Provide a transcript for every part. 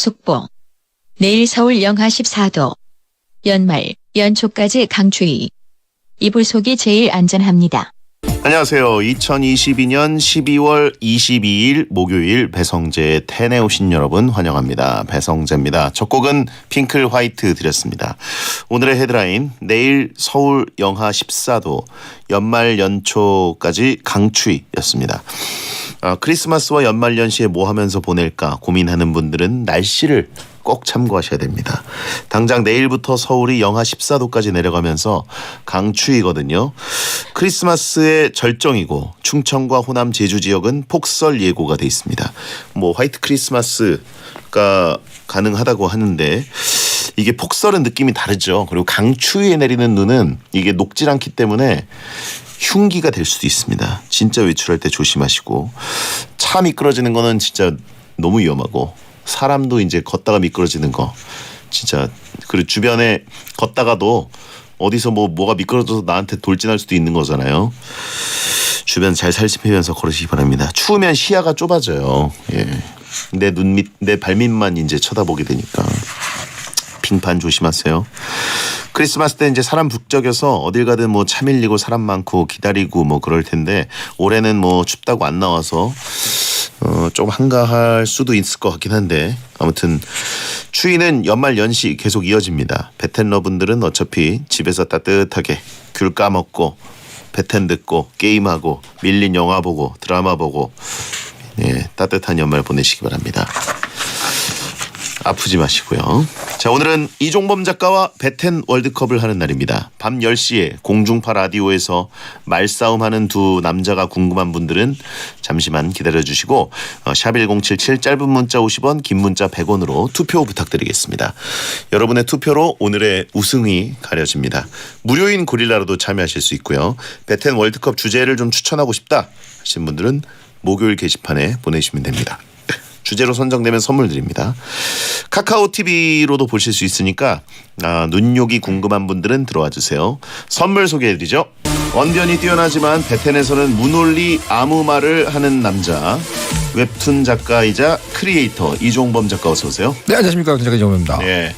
속보. 내일 서울 영하 14도. 연말, 연초까지 강추위. 이불 속이 제일 안전합니다. 안녕하세요. 2022년 12월 22일 목요일 배성재의 텐에 오신 여러분 환영합니다. 배성재입니다. 첫 곡은 핑클 화이트 드렸습니다. 오늘의 헤드라인, 내일 서울 영하 14도, 연말 연초까지 강추위였습니다. 크리스마스와 연말연시에 뭐 하면서 보낼까 고민하는 분들은 날씨를 꼭 참고하셔야 됩니다. 당장 내일부터 서울이 영하 14도까지 내려가면서 강추위거든요. 크리스마스의 절정이고 충청과 호남 제주 지역은 폭설 예고가 돼 있습니다. 뭐 화이트 크리스마스가 가능하다고 하는데 이게 폭설은 느낌이 다르죠. 그리고 강추위에 내리는 눈은 이게 녹질 않기 때문에 흉기가 될 수도 있습니다. 진짜 외출할 때 조심하시고, 차 미끄러지는 거는 진짜 너무 위험하고, 사람도 이제 걷다가 미끄러지는 거 진짜, 그리고 주변에 걷다가도 어디서 뭐가 미끄러져서 나한테 돌진할 수도 있는 거잖아요. 주변 잘 살피면서 걸으시기 바랍니다. 추우면 시야가 좁아져요. 예. 내 눈 밑, 내 발밑만 이제 쳐다보게 되니까 빙판 조심하세요. 크리스마스 때 이제 사람 북적여서 어딜 가든 뭐 차 밀리고 사람 많고 기다리고 뭐 그럴 텐데, 올해는 뭐 춥다고 안 나와서 좀 한가할 수도 있을 것 같긴 한데, 아무튼 추위는 연말 연시 계속 이어집니다. 베텐러분들은 어차피 집에서 따뜻하게 귤 까먹고 베텐 듣고 게임하고 밀린 영화 보고 드라마 보고, 예, 따뜻한 연말 보내시기 바랍니다. 아프지 마시고요. 자, 오늘은 이종범 작가와 베텐 월드컵을 하는 날입니다. 밤 10시에 공중파 라디오에서 말싸움하는 두 남자가 궁금한 분들은 잠시만 기다려주시고 샵1077 짧은 문자 50원, 긴 문자 100원으로 투표 부탁드리겠습니다. 여러분의 투표로 오늘의 우승이 가려집니다. 무료인 고릴라로도 참여하실 수 있고요. 베텐 월드컵 주제를 좀 추천하고 싶다 하신 분들은 목요일 게시판에 보내주시면 됩니다. 주제로 선정되면 선물 드립니다. 카카오 TV로도 보실 수 있으니까 눈요기 궁금한 분들은 들어와 주세요. 선물 소개해드리죠. 언변이 뛰어나지만 베텐에서는 무논리 아무 말을 하는 남자, 웹툰 작가이자 크리에이터 이종범 작가, 어서 오세요. 네, 안녕하십니까. 웹툰 작가 이종범입니다. 네.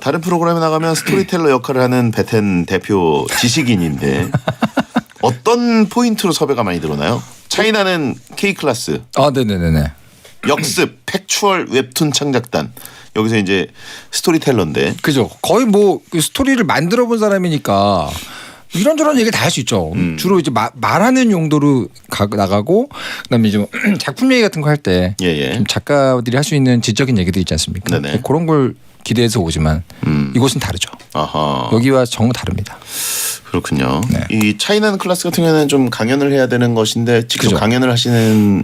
다른 프로그램에 나가면 스토리텔러 역할을 하는 베텐 대표 지식인인데 어떤 포인트로 섭외가 많이 들어오나요? 차이나는 K클래스. 네네네네. 역습, 팩추얼 웹툰 창작단. 여기서 이제 스토리텔러인데. 그죠. 거의 뭐 스토리를 만들어 본 사람이니까 이런저런 얘기 다 할 수 있죠. 주로 이제 말하는 용도로 나가고, 그다음에 좀 작품 얘기 같은 거 할 때 좀 작가들이 할 수 있는 지적인 얘기들 있지 않습니까? 네네. 그런 걸 기대해서 오지만 이곳은 다르죠. 아하. 여기와 정말 다릅니다. 그렇군요. 네. 이 차이나는 클래스 같은 경우에는 좀 강연을 해야 되는 것인데 직접 그죠. 강연을 하시는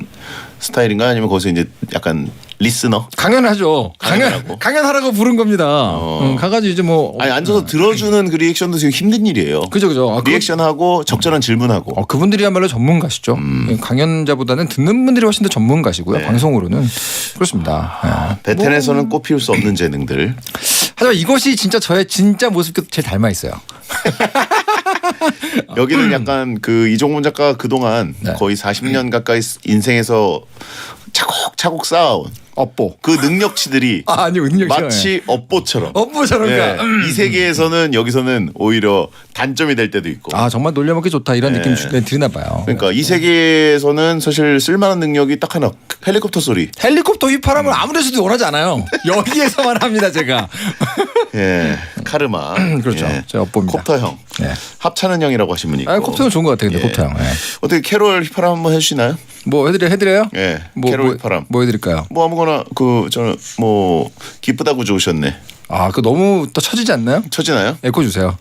스타일인가, 아니면 거기서 이제 약간 리스너? 강연하죠. 강연하라고 부른 겁니다. 가가지고 이제 뭐 아니, 앉아서 들어주는 그 리액션도 지금 힘든 일이에요. 그죠. 리액션하고 적절한 질문하고. 그분들이야말로 전문가시죠. 강연자보다는 듣는 분들이 훨씬 더 전문가시고요. 네. 방송으로는 그렇습니다. 베텐에서는 꼽힐 수 없는 재능들. 하지만 이것이 진짜 저의 진짜 모습과 제일 닮아 있어요. 여기는 약간 그 이종범 작가가 그동안 거의 40년 가까이 인생에서 차곡차곡 쌓아온 업보. 그 능력치들이 아니요, 능력치. 마치 업보처럼. 업보처럼. 예, 이 세계에서는 여기서는 오히려 단점이 될 때도 있고. 정말 놀려먹기 좋다 이런 느낌이 드나 봐요. 그러니까 이 세계에서는 사실 쓸만한 능력이 딱 하나, 헬리콥터 소리. 헬리콥터 휘파람을 아무 데서도 원하지 않아요. 여기에서만 합니다, 제가. 예, 카르마. 그렇죠. 예. 제가 업보입니다. 콥터 형. 네. 합차는 형이라고 하신 분이 있고. 콥터는 좋은 것 같아요, 근데 예. 콥터 형. 예. 어떻게 캐롤 휘파람 한번 해주시나요? 뭐 해드려요? 예, 캐롤 휘파람. 뭐 해드릴까요? 뭐 아무거나. 저는 뭐 기쁘다고 좋으셨네. 그거 너무 또 처지지 않나요? 쳐지나요? 에코 주세요.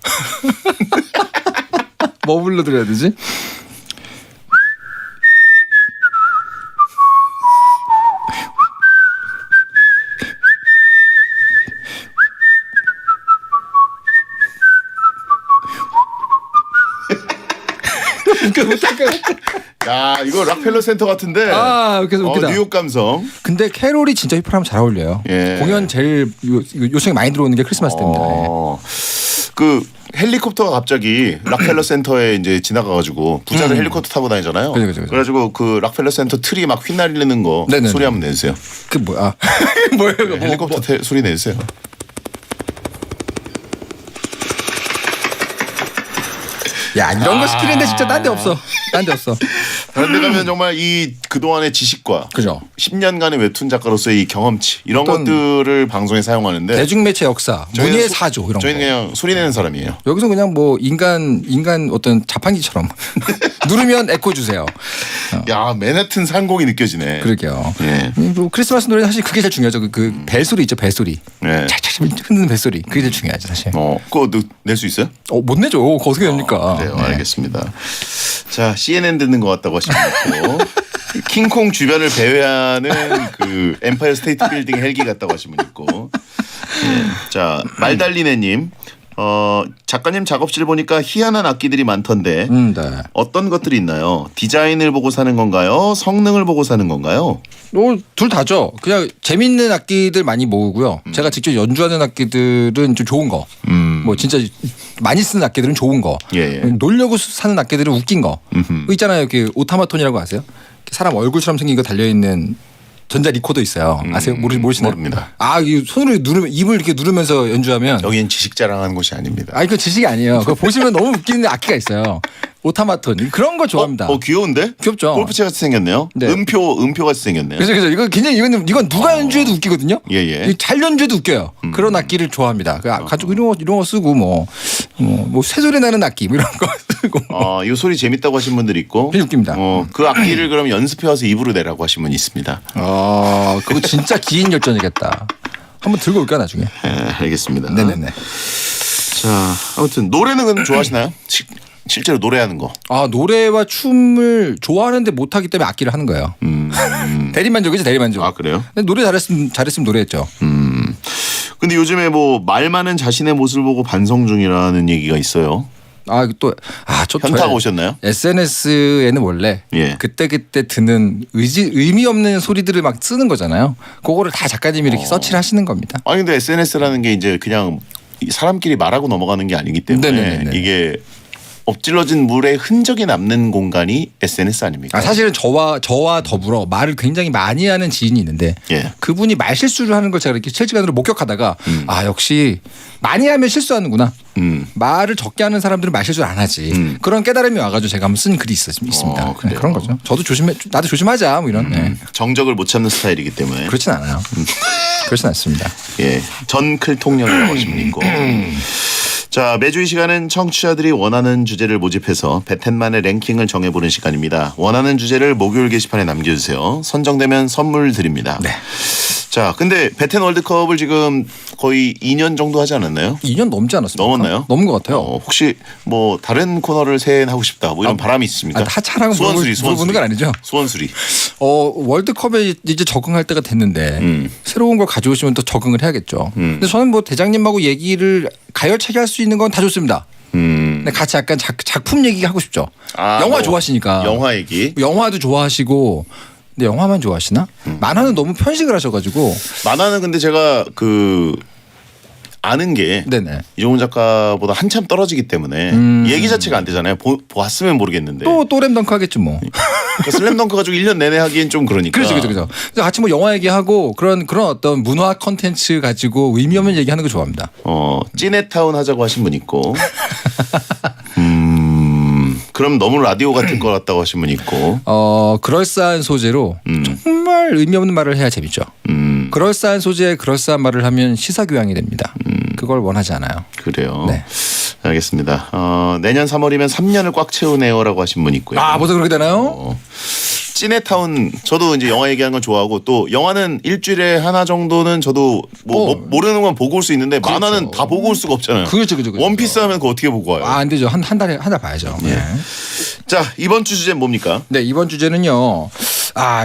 뭐 불러드려야 되지? 야, 이거 락펠러 센터 같은데. 그래서 웃기다. 뉴욕 감성. 근데 캐롤이 진짜 휘파람 잘 어울려요. 예. 공연 제일 요청이 많이 들어오는 게 크리스마스 때입니다. 그 헬리콥터가 갑자기 락펠러 센터에 이제 지나가가지고 부자들 헬리콥터 타고 다니잖아요. 그죠. 그래가지고 그 락펠러 센터 트리 막 휘날리는 거 네네네. 소리 한번 내주세요. 그 뭐야? 뭐예요? 네, 헬리콥터 소리 내주세요. 야 이런 거 시키는데 진짜 딴 데 없어. 딴 데 없어. 다른 데 가면 정말 이 그동안의 지식과 그죠. 10년간의 웹툰 작가로서의 이 경험치 이런 것들을 방송에 사용하는데 대중매체 역사, 문예의 사조 이런 저희는 거. 그냥 소리 내는 사람이에요. 여기서 그냥 뭐 인간 어떤 자판기처럼 누르면 에코 주세요. 야 맨해튼 상공이 느껴지네. 그러게요. 예. 뭐 크리스마스 노래는 사실 그게 제일 중요하죠. 그 벨소리 있죠. 벨소리. 네. 찰찰 흔드는 벨소리. 그게 제일 중요하죠 사실. 그거 낼 수 있어요? 못 내죠. 그거 어떻게 됩니까? 그래요. 알겠습니다. 자 CNN 듣는 것 같다고 하시면 있고 킹콩 주변을 배회하는 그 엠파이어 스테이트 빌딩 헬기 같다고 하신 분 있고 예. 자 말달리네님 작가님 작업실 보니까 희한한 악기들이 많던데 네. 어떤 것들이 있나요? 디자인을 보고 사는 건가요? 성능을 보고 사는 건가요? 둘 다죠. 그냥 재밌는 악기들 많이 모으고요. 제가 직접 연주하는 악기들은 좀 좋은 거. 뭐 진짜 많이 쓰는 악기들은 좋은 거. 예. 놀려고 사는 악기들은 웃긴 거. 그거 있잖아요. 이렇게 오타마톤이라고 아세요? 사람 얼굴처럼 생긴 거 달려 있는 전자 리코더 있어요. 아세요? 모르시나요? 모릅니다. 이 손으로 누르면 입을 이렇게 누르면서 연주하면. 여기는 지식 자랑하는 곳이 아닙니다. 그거 지식이 아니에요. 그거 보시면 너무 웃기는 악기가 있어요. 오타마톤 그런 거 좋아합니다. 귀여운데? 귀엽죠. 골프채 같이 생겼네요. 네. 음표 같이 생겼네요. 그래서 이거 굉장히 이건 누가 연주해도 웃기거든요. 예. 잘 연주해도 웃겨요. 그런 악기를 좋아합니다. 가지고 이런 거 쓰고 뭐 쇠소리 나는 악기 뭐 이런 거 쓰고. 이거 소리 재밌다고 하신 분들 있고. 되게 웃깁니다. 그 악기를 그럼 연습해 와서 입으로 내라고 하신 분이 있습니다. 그거 진짜 긴 열전이겠다. 한번 들고 올까 나중에. 알겠습니다. 네네네. 자 아무튼 노래는 그럼 좋아하시나요? 실제로 노래하는 거. 노래와 춤을 좋아하는데 못하기 때문에 악기를 하는 거예요. 대리만족이죠, 대리만족. 그래요? 근데 노래 잘했으면 노래했죠. 근데 요즘에 뭐 말 많은 자신의 모습을 보고 반성 중이라는 얘기가 있어요. 현타가 오셨나요? SNS에는 원래 예. 그때 듣는 의미 없는 소리들을 막 쓰는 거잖아요. 그거를 다 작가님이 이렇게 서치를 하시는 겁니다. 근데 SNS라는 게 이제 그냥 사람끼리 말하고 넘어가는 게 아니기 때문에 네네네네. 이게 엎질러진 물에 흔적이 남는 공간이 SNS 아닙니까? 사실은 저와 더불어 말을 굉장히 많이 하는 지인이 있는데 예. 그분이 말 실수를 하는 걸 제가 이렇게 실시간으로 목격하다가 역시 많이 하면 실수하는구나. 말을 적게 하는 사람들은 말 실수를 안 하지. 그런 깨달음이 와가지고 제가 한번 쓴 글이 있습니다. 그래요? 그런 거죠. 저도 나도 조심하자 뭐 이런. 정적을 못 참는 스타일이기 때문에 그렇진 않아요. 그렇진 않습니다. 예, 전클 통령이라고 하시면 있고. 자, 매주 이 시간은 청취자들이 원하는 주제를 모집해서 배텐만의 랭킹을 정해보는 시간입니다. 원하는 주제를 목요일 게시판에 남겨주세요. 선정되면 선물 드립니다. 네. 자, 근데 배텐 월드컵을 지금 거의 2년 정도 하지 않았나요? 2년 넘지 않았습니까? 넘었나요? 넘은 것 같아요. 혹시 뭐 다른 코너를 새해하고 싶다 뭐 이런 바람이 있습니까? 하차라고 물어보는 건 아니죠? 소원수리. 월드컵에 이제 적응할 때가 됐는데 새로운 걸 가져오시면 또 적응을 해야겠죠. 근데 저는 뭐 대장님하고 얘기를 가열차게 할 수 있는 건 다 좋습니다. 근데 같이 약간 작품 얘기 하고 싶죠. 영화 좋아하시니까. 영화 얘기. 영화도 좋아하시고. 근데 영화만 좋아하시나? 만화는 너무 편식을 하셔가지고. 만화는 근데 제가 아는 게 네네. 이종훈 작가보다 한참 떨어지기 때문에 얘기 자체가 안 되잖아요. 보았으면 모르겠는데. 또 램덩크 하겠지 뭐. 그러니까 슬램덩크 가지고 1년 내내 하기엔 좀 그러니까. 그렇죠. 같이 뭐 영화 얘기하고 그런 어떤 문화 컨텐츠 가지고 의미 없는 얘기하는 거 좋아합니다. 찌네타운 하자고 하신 분 있고. 그럼 너무 라디오 같은 거 같다고 하신 분 있고. 그럴싸한 소재로 정말 의미 없는 말을 해야 재밌죠. 그럴싸한 소재에 그럴싸한 말을 하면 시사교양이 됩니다. 그걸 원하지 않아요. 그래요. 네. 알겠습니다. 내년 3월이면 3년을 꽉 채우네요라고 하신 분 있고요. 벌써 그렇게 되나요? 찌네타운 저도 이제 영화 얘기하는 건 좋아하고 또 영화는 일주일에 하나 정도는 저도 모르는 건 보고 올 수 있는데 그렇죠. 만화는 다 보고 올 수가 없잖아요. 그렇죠. 원피스 하면 그거 어떻게 보고 와요? 안 되죠. 한 달에 봐야죠. 네. 자 이번 주 주제는 뭡니까? 네 이번 주제는요.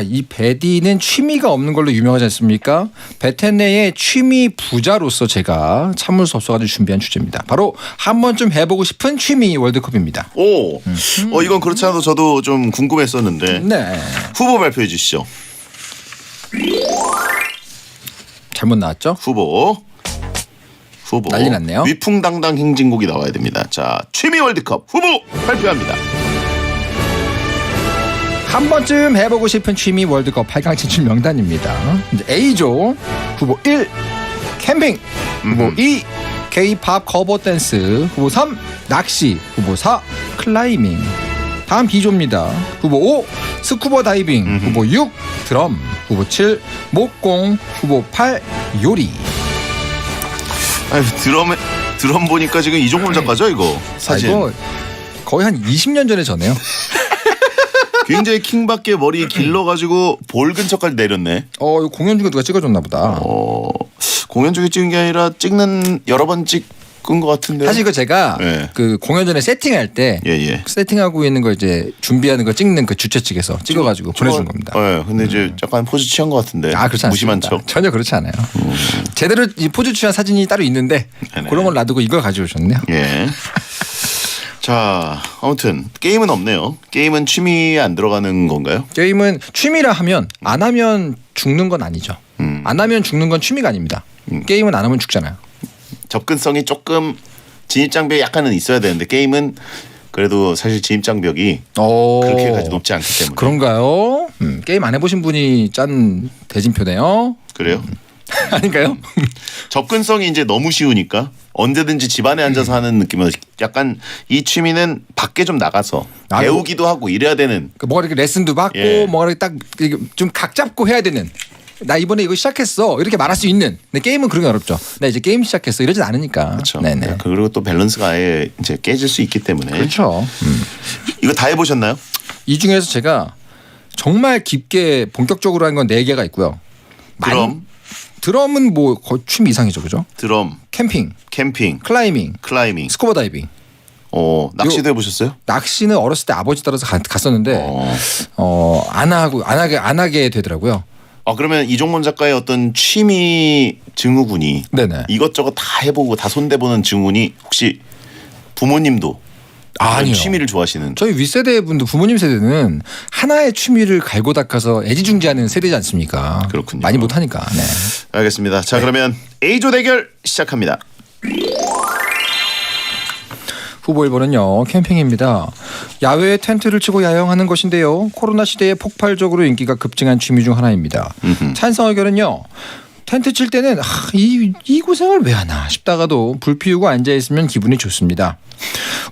이 베디는 취미가 없는 걸로 유명하지 않습니까? 베텐네의 취미 부자로서 제가 참을 수 없어가지고 준비한 주제입니다. 바로 한 번쯤 해보고 싶은 취미 월드컵입니다. 이건 그렇지 않아도 저도 좀 궁금했었는데. 네. 후보 발표해 주시죠. 잘못 나왔죠? 후보 난리 났네요. 위풍당당 행진곡이 나와야 됩니다. 자, 취미 월드컵 후보 발표합니다. 한 번쯤 해보고 싶은 취미 월드컵 8강 진출 명단입니다. 이제 A조 후보 1 캠핑, 후보 2 K-팝 커버 댄스, 후보 3 낚시, 후보 4 클라이밍. 다음 B조입니다. 후보 5 스쿠버 다이빙, 후보 6 드럼, 후보 7 목공, 후보 8 요리. 아니, 드럼 보니까 지금 이종범 작가죠 이거 사진. 이거 거의 한 20년 전에 전에요. 굉장히 킹밖에 머리 길러가지고 볼 근처까지 내렸네. 이거 공연 중에 누가 찍어줬나 보다. 공연 중에 찍은 게 아니라 찍는 여러 번 찍은 것 같은데. 사실 이거 제가 그 공연 전에 세팅할 때 세팅하고 있는 거 이제 준비하는 거 찍는 그 주최 측에서 찍어가지고 보내준 겁니다. 네, 근데 이제 약간 포즈 취한 것 같은데. 그렇지 않습니다. 무심한 척. 전혀 그렇지 않아요. 제대로 이 포즈 취한 사진이 따로 있는데 그런 걸 놔두고 이걸 가져오셨네요. 예. 자, 아무튼 게임은 없네요. 게임은 취미에 안 들어가는 건가요? 게임은 취미라 하면 안 하면 죽는 건 아니죠. 안 하면 죽는 건 취미가 아닙니다. 게임은 안 하면 죽잖아요. 접근성이 조금 진입장벽이 약간은 있어야 되는데 게임은 그래도 사실 진입장벽이 그렇게까지 높지 않기 때문에. 그런가요? 게임 안 해보신 분이 짠 대진표네요. 그래요? 아닌가요? 접근성이 이제 너무 쉬우니까 언제든지 집안에 앉아서 하는 느낌은 약간 이 취미는 밖에 좀 나가서 배우기도 하고 이래야 되는. 뭔가 이렇게 레슨도 받고 뭔가 딱 좀 각 잡고 해야 되는. 나 이번에 이거 시작했어 이렇게 말할 수 있는. 근데 게임은 그런 게 어렵죠. 나 이제 게임 시작했어 이러진 않으니까. 그렇죠. 네네. 그리고 또 밸런스가 아예 이제 깨질 수 있기 때문에. 그렇죠. 이거 다 해보셨나요? 이 중에서 제가 정말 깊게 본격적으로 한 건 4개가 있고요. 드럼은 뭐 거의 취미 이상이죠, 그죠? 드럼, 캠핑, 클라이밍, 스쿠버 다이빙. 낚시도 해보셨어요? 낚시는 어렸을 때 아버지 따라서 갔었는데 안 하게 되더라고요. 그러면 이종범 작가의 어떤 취미 증후군이 이것저것 다 해보고 다 손대보는 증후군이 혹시 부모님도 아니요. 취미를 좋아하시는? 저희 윗세대 분들 부모님 세대는 하나의 취미를 갈고 닦아서 애지중지하는 세대지 않습니까? 그렇군요. 많이 못하니까. 네. 알겠습니다. 자, 그러면 A조 대결 시작합니다. 후보 1번은요. 캠핑입니다. 야외에 텐트를 치고 야영하는 것인데요. 코로나 시대에 폭발적으로 인기가 급증한 취미 중 하나입니다. 찬성 의견은요. 텐트 칠 때는 이 고생을 왜 하나 싶다가도 불 피우고 앉아있으면 기분이 좋습니다.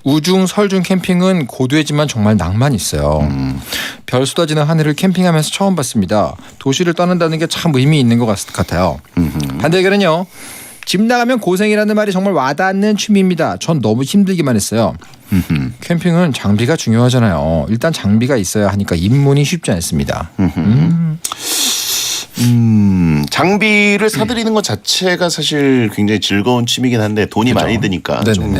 우중 설중 캠핑은 고되지만 정말 낭만 있어요. 별 쏟아지는 하늘을 캠핑하면서 처음 봤습니다. 도시를 떠난다는 게 참 의미 있는 것 같아요. 반대 의견은요. 집 나가면 고생이라는 말이 정말 와닿는 취미입니다. 전 너무 힘들기만 했어요. 캠핑은 장비가 중요하잖아요. 일단 장비가 있어야 하니까 입문이 쉽지 않습니다. 장비를 사드리는 것 자체가 사실 굉장히 즐거운 취미긴 한데 돈이 많이 드니까 좀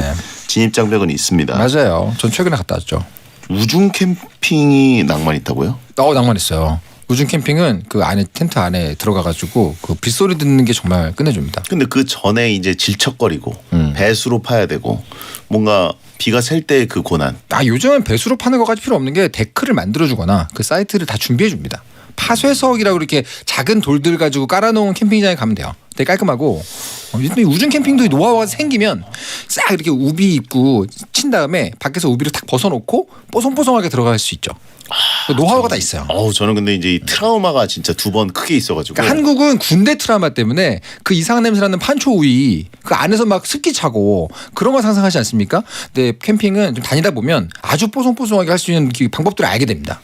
진입장벽은 있습니다. 맞아요. 전 최근에 갔다 왔죠. 우중 캠핑이 낭만 있다고요? 낭만 있어요. 우중 캠핑은 그 안에 텐트 안에 들어가가지고 그 빗소리 듣는 게 정말 끝내줍니다. 근데 그 전에 이제 질척거리고 배수로 파야 되고 뭔가 비가 셀 때 그 고난. 요즘은 배수로 파는 것까지 필요 없는 게 데크를 만들어주거나 그 사이트를 다 준비해 줍니다. 파쇄석이라고 이렇게 작은 돌들 가지고 깔아놓은 캠핑장에 가면 돼요. 되게 깔끔하고. 우중 캠핑도 노하우가 생기면 싹 이렇게 우비 입고 친 다음에 밖에서 우비를 탁 벗어놓고 뽀송뽀송하게 들어갈 수 있죠. 노하우가 다 있어요. 저는 근데 이제 이 트라우마가 진짜 2번 크게 있어가지고. 그러니까 한국은 군대 트라우마 때문에 그 이상한 냄새 나는 판초 우이 그 안에서 막 습기 차고 그런 거 상상하지 않습니까? 근데 캠핑은 좀 다니다 보면 아주 뽀송뽀송하게 할 수 있는 방법들을 알게 됩니다.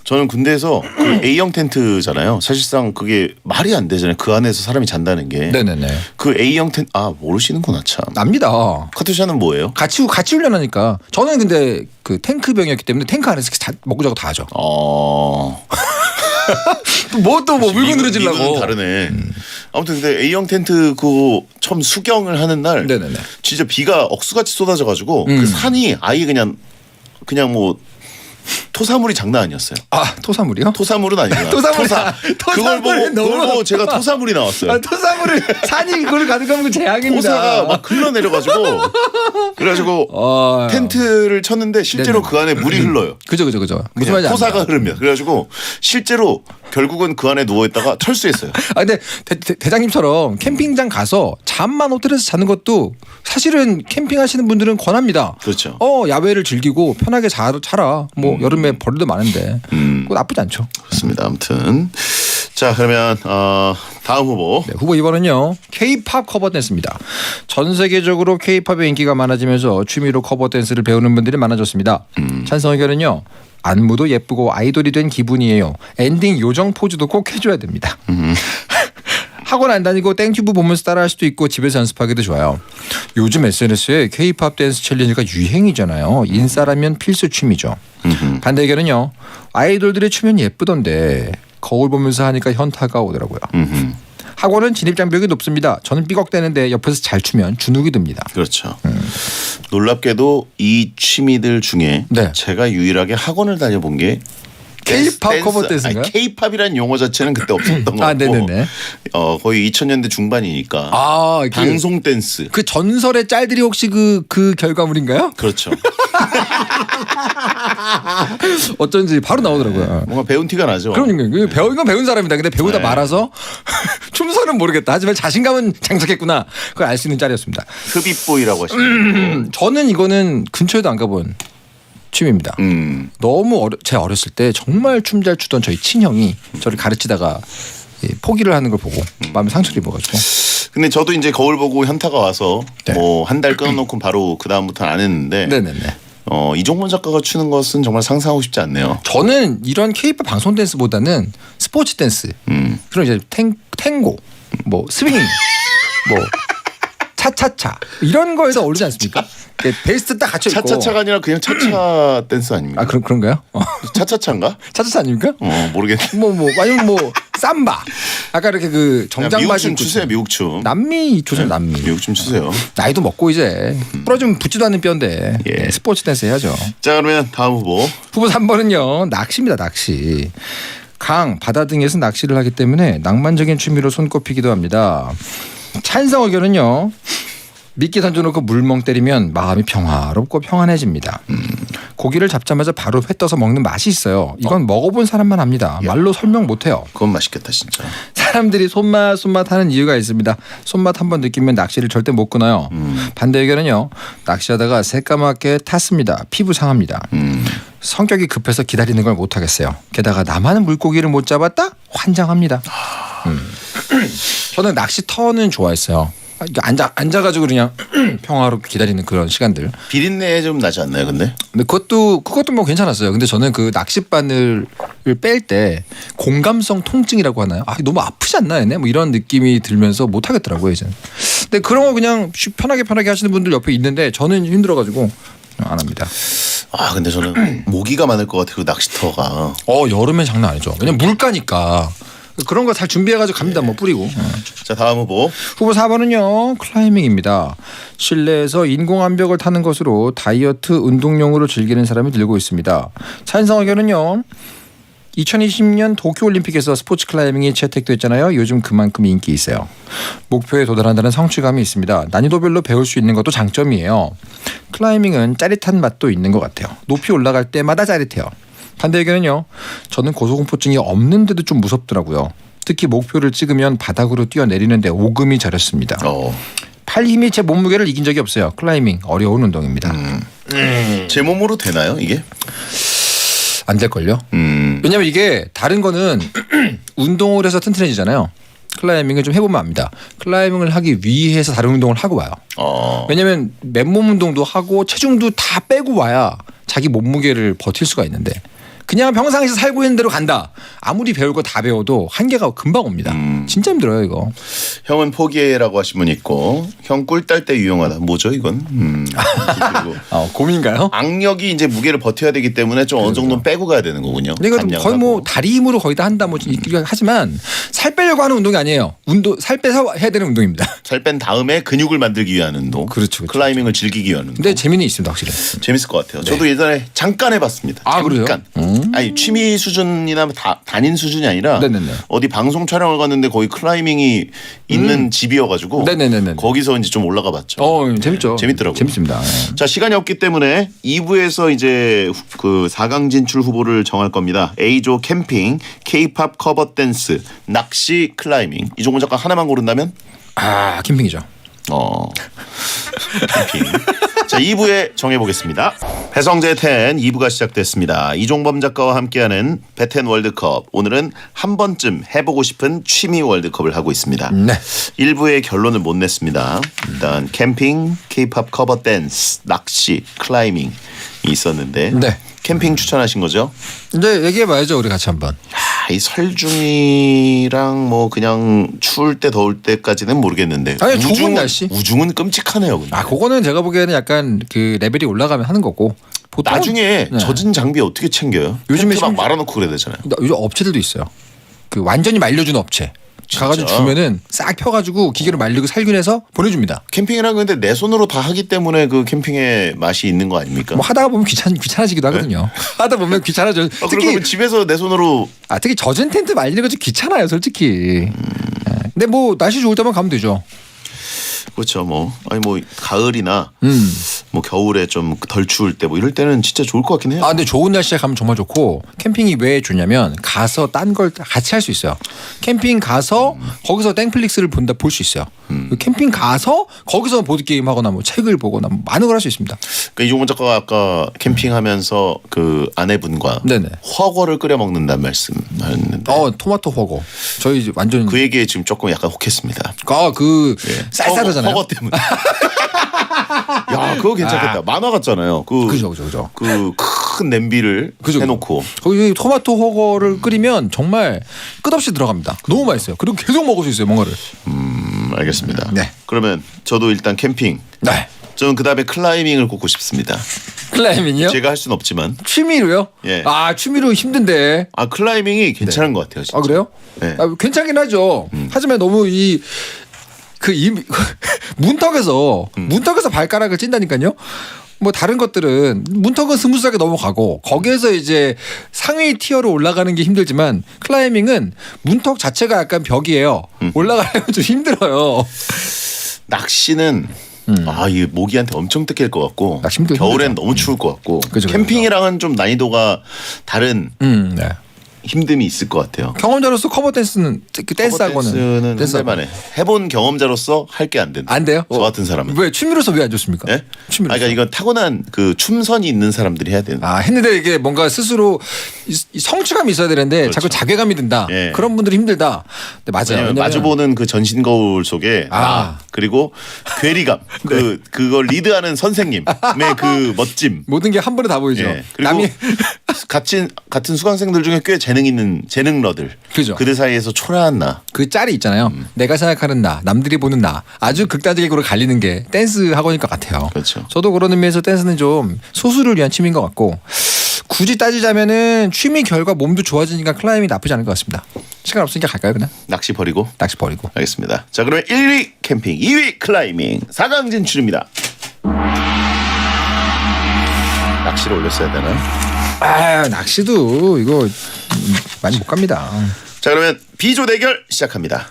저는 군대에서 그 A형 텐트잖아요. 사실상 그게 말이 안 되잖아요. 그 안에서 사람이 잔다는 게. 네네네. 그 A형 텐트 모르시는구나 참. 납니다. 카투샤는 뭐예요? 같이 훈련하니까. 저는 근데 그 탱크병이었기 때문에 탱크 안에서 다 먹고 자고 다 하죠. 뭐 물건 늘어지려고. 다르네. 아무튼 근데 A형 텐트 그 처음 수경을 하는 날 진짜 비가 억수같이 쏟아져가지고 그 산이 아예 그냥 뭐 토사물이 장난 아니었어요. 아 토사물이요? 토사물은 아니구나. 토사. 그걸 보고 제가 토사물이 나왔어요. 토사물을 산이 그걸 가져가면 그 재앙입니다. 토사가 막 흘러내려가지고 그래가지고 텐트를 쳤는데 실제로 그 안에 물이 흘러요. 그죠. 무슨 말인지 토사가 흐르면 그래가지고 실제로 결국은 그 안에 누워 있다가 철수했어요. 아 근데 대장님처럼 캠핑장 가서 잠만 호텔에서 자는 것도 사실은 캠핑하시는 분들은 권합니다. 그렇죠. 야외를 즐기고 편하게 자라. 뭐 여름에 벌도 많은데 그거 나쁘지 않죠. 그렇습니다. 아무튼 자 그러면 다음 후보. 네, 후보 2번은요. K-팝 커버 댄스입니다. 전 세계적으로 K-팝의 인기가 많아지면서 취미로 커버 댄스를 배우는 분들이 많아졌습니다. 찬성 의견은요. 안무도 예쁘고 아이돌이 된 기분이에요. 엔딩 요정 포즈도 꼭 해줘야 됩니다. 학원 안 다니고 땡튜브 보면서 따라할 수도 있고 집에서 연습하기도 좋아요. 요즘 SNS에 K-팝 댄스 챌린지가 유행이잖아요. 인싸라면 필수 취미죠. 반대 의견은요. 아이돌들이 추면 예쁘던데 거울 보면서 하니까 현타가 오더라고요. 학원은 진입 장벽이 높습니다. 저는 삐걱대는데 옆에서 잘 추면 주눅이 듭니다. 그렇죠. 놀랍게도 이 취미들 중에 네. 제가 유일하게 학원을 다녀본 게 K-팝 커버 댄스인가요? K-팝이라는 용어 자체는 그때 없었던 거고 네네네. 거의 2000년대 중반이니까 방송 댄스. 그 전설의 짤들이 혹시 그 결과물인가요? 그렇죠. 어쩐지 바로 나오더라고요. 뭔가 배운 티가 나죠. 그러니까 이건 배운 사람이다. 근데 배우다 말아서 춤선은 모르겠다. 하지만 자신감은 장착했구나. 그걸 알 수 있는 짤이었습니다. 흡입보이라고 하시는 저는 이거는 근처에도 안 가본 취미입니다. 너무 제 어렸을 때 정말 춤 잘 추던 저희 친형이 저를 가르치다가 포기를 하는 걸 보고 마음에 상처를 입어가지고. 근데 저도 이제 거울 보고 현타가 와서 네. 뭐 한 달 끊어놓고 바로 그 다음부터는 안 했는데. 네네네. 이종문 작가가 추는 것은 정말 상상하고 싶지 않네요. 저는 이런 K-팝 방송 댄스보다는 스포츠 댄스, 그런 이제 탱고, 뭐 스윙, 뭐 차차차 이런 거에서 어울리지 않습니까? 베이스 딱 갖춰 있고. 차차차가 아니라 그냥 차차 댄스 아닙니까? 아 그런가요? 차차차인가? 차차차 아닙니까? 모르겠네. 아니면 뭐 삼바. 아까 이렇게 그 정장 바지 미국춤 추세요. 미국춤. 남미 조선 남미. 미국춤 추세요. 나이도 먹고 이제 부러지면 붙지도 않는 뼈인데 예. 스포츠 댄스 해야죠. 자 그러면 다음 후보. 후보 3번은요. 낚시입니다. 낚시. 강, 바다 등에서 낚시를 하기 때문에 낭만적인 취미로 손꼽히기도 합니다. 찬성 의견은요. 미끼 던져놓고 물멍 때리면 마음이 평화롭고 평안해집니다. 고기를 잡자마자 바로 회 떠서 먹는 맛이 있어요. 이건 먹어본 사람만 합니다. 말로 설명 못해요. 그건 맛있겠다 진짜. 사람들이 손맛 하는 이유가 있습니다. 손맛 한번 느끼면 낚시를 절대 못 끊어요. 반대 의견은요. 낚시하다가 새까맣게 탔습니다. 피부 상합니다. 성격이 급해서 기다리는 걸 못하겠어요. 게다가 나만은 물고기를 못 잡았다? 환장합니다. 저는 낚시터는 좋아했어요. 앉아가지고 그냥 평화롭게 기다리는 그런 시간들. 비린내 좀 나지 않나요, 근데? 근데 그것도 뭐 괜찮았어요. 근데 저는 그 낚싯바늘을 뺄 때 공감성 통증이라고 하나요? 너무 아프지 않나 얘네? 뭐 이런 느낌이 들면서 못 하겠더라고요, 이제. 근데 그런 거 그냥 편하게 하시는 분들 옆에 있는데 저는 힘들어가지고 안 합니다. 근데 저는 모기가 많을 것 같아요, 그 낚시터가. 여름엔 장난 아니죠. 왜냐면 물가니까. 그런 거 잘 준비해가지고 갑니다. 뭐 뿌리고. 자 다음 후보. 후보 4번은요. 클라이밍입니다. 실내에서 인공암벽을 타는 것으로 다이어트 운동용으로 즐기는 사람이 늘고 있습니다. 찬성 의견은요. 2020년 도쿄올림픽에서 스포츠 클라이밍이 채택됐잖아요. 요즘 그만큼 인기 있어요. 목표에 도달한다는 성취감이 있습니다. 난이도별로 배울 수 있는 것도 장점이에요. 클라이밍은 짜릿한 맛도 있는 것 같아요. 높이 올라갈 때마다 짜릿해요. 반대 의견은요. 저는 고소공포증이 없는데도 좀 무섭더라고요. 특히 목표를 찍으면 바닥으로 뛰어내리는데 오금이 저렸습니다. 팔 힘이 제 몸무게를 이긴 적이 없어요. 클라이밍 어려운 운동입니다. 제 몸으로 되나요 이게? 안 될걸요. 왜냐면 이게 다른 거는 운동을 해서 튼튼해지잖아요. 클라이밍을 좀 해보면 압니다. 클라이밍을 하기 위해서 다른 운동을 하고 와요. 왜냐면 맨몸 운동도 하고 체중도 다 빼고 와야 자기 몸무게를 버틸 수가 있는데 그냥 평상시 살고 있는 대로 간다. 아무리 배울 거 다 배워도 한계가 금방 옵니다. 진짜 힘들어요 이거. 형은 포기해라고 하신 분 있고 형 꿀 딸 때 유용하다. 뭐죠 이건? 그리고 고민인가요? 악력이 이제 무게를 버텨야 되기 때문에 좀 어느 정도는 빼고 가야 되는 거군요. 이거 거의 뭐 다리 힘으로 거의 다 한다 뭐 하지만 살 빼려고 하는 운동이 아니에요. 살 빼서 해야 되는 운동입니다. 살 뺀 다음에 근육을 만들기 위한 운동. 그렇죠. 클라이밍을 즐기기 위한 운동. 근데 재미는 있습니다 확실히. 재밌을 것 같아요. 저도 예전에 잠깐 해봤습니다. 그래요? 잠깐. 아니 취미 수준이나 단인 수준이 아니라 네네네. 어디 방송 촬영을 갔는데 거기 클라이밍이 있는 집이어가지고 네네네네. 거기서 이제 좀 올라가 봤죠. 재밌죠. 재밌더라고요. 재밌습니다. 자 시간이 없기 때문에 2부에서 이제 그 4강 진출 후보를 정할 겁니다. A조 캠핑, K-팝 커버 댄스, 낚시, 클라이밍. 이종훈 작가 하나만 고른다면? 캠핑이죠. 캠핑. 자 2부에 정해보겠습니다. 배성재 10 2부가 시작됐습니다. 이종범 작가와 함께하는 배텐 월드컵. 오늘은 한 번쯤 해보고 싶은 취미 월드컵을 하고 있습니다. 네. 1부의 결론을 못 냈습니다. 일단 캠핑, K-팝 커버 댄스, 낚시, 클라이밍이 있었는데 네. 캠핑 추천하신 거죠? 이제 얘기해봐야죠 우리 같이 한번. 이 설중이랑 뭐 그냥 추울 때 더울 때까지는 모르겠는데 좋은 날씨. 우중은 끔찍하네요. 근데. 그거는 제가 보기에는 약간 그 레벨이 올라가면 하는 거고. 보통 나중에 젖은 장비 어떻게 챙겨요? 요즘에 막 말아놓고 그래야 되잖아요. 요즘 업체들도 있어요. 그 완전히 말려주는 업체. 진짜? 가가지고 주면은 싹 펴가지고 기계로 말리고 살균해서 보내줍니다. 캠핑이란 근데 내 손으로 다 하기 때문에 그 캠핑의 맛이 있는 거 아닙니까? 뭐 하다가 보면 귀찮아지기도 하거든요. 하다 보면 귀찮아져. 그러면 집에서 내 손으로 특히 젖은 텐트 말리는 거 좀 귀찮아요, 솔직히. 근데 뭐 날씨 좋을 때만 가면 되죠. 그렇죠. 뭐 가을이나 뭐 겨울에 좀 덜 추울 때 뭐 이럴 때는 진짜 좋을 것 같긴 해요. 근데 좋은 날씨에 가면 정말 좋고 캠핑이 왜 좋냐면 가서 딴 걸 같이 할 수 있어요. 캠핑 가서 거기서 땡플릭스를 볼 수 있어요. 캠핑 가서 거기서 보드 게임 하거나 뭐 책을 보거나 뭐 많은 걸 할 수 있습니다. 그러니까 이종훈 작가가 아까 캠핑하면서 그 아내분과 허거를 끓여 먹는다는 말씀하셨는데. 토마토 허거. 저희 이제 완전 그 얘기에 지금 조금 약간 혹했습니다. 쌀쌀하잖아요. 허거 때문에. 야, 그거 괜찮겠다. 만화 같잖아요. 그죠. 그 큰 냄비를 해놓고 거기 토마토 허거를 끓이면 정말 끝없이 들어갑니다. 너무 맛있어요. 그리고 계속 먹을 수 있어요, 뭔가를. 알겠습니다. 네. 그러면 저도 일단 캠핑. 네. 저는 그다음에 클라이밍을 꼽고 싶습니다. 클라이밍이요? 제가 할 수는 없지만. 취미로요? 예. 취미로 힘든데. 클라이밍이 괜찮은 것 같아요. 진짜. 그래요? 네. 괜찮긴 하죠. 하지만 너무 문턱에서 발가락을 찐다니까요. 뭐 다른 것들은 문턱은 스무스하게 넘어가고 거기에서 이제 상위 티어로 올라가는 게 힘들지만 클라이밍은 문턱 자체가 약간 벽이에요. 올라가려면 좀 힘들어요. 낚시는 이 모기한테 엄청 뜯길 것 같고 겨울엔 너무 추울 것 같고 그죠. 캠핑이랑은 좀 난이도가 다른 힘듦이 있을 것 같아요. 경험자로서 커버 댄스는 댄스하고는 댄스만에 해본 경험자로서 할 게 안 된다. 안 돼요? 저 같은 사람은. 왜 취미로서 왜 안 좋습니까? 네? 그러니까 이건 타고난 그 춤선이 있는 사람들이 해야 되는. 했는데 이게 뭔가 스스로 성취감이 있어야 되는데 그렇죠. 자꾸 자괴감이 든다. 예. 그런 분들이 힘들다. 근데 맞아요. 왜냐면 마주보는 그 전신 거울 속에 그리고 괴리감 그걸 리드하는 선생님의 그 멋짐 모든 게 한 번에 다 보이죠. 예. 그리고 같은 수강생들 중에 꽤 재능 있는 재능러들. 그죠. 그들 사이에서 초라한 나. 그 짤이 있잖아요. 내가 생각하는 나, 남들이 보는 나. 아주 극단적으로 갈리는 게 댄스 학원일 것 같아요. 그렇죠. 저도 그런 의미에서 댄스는 좀 소수를 위한 취미인 것 같고 굳이 따지자면은 취미 결과 몸도 좋아지니까 클라이밍이 나쁘지 않을 것 같습니다. 시간 없으니까 갈까요 그냥? 낚시 버리고. 알겠습니다. 자 그러면 1위 캠핑, 2위 클라이밍, 4강 진출입니다. 낚시를 올렸어야 되나? 낚시도 이거 많이 못 갑니다. 자 그러면 B조 대결 시작합니다.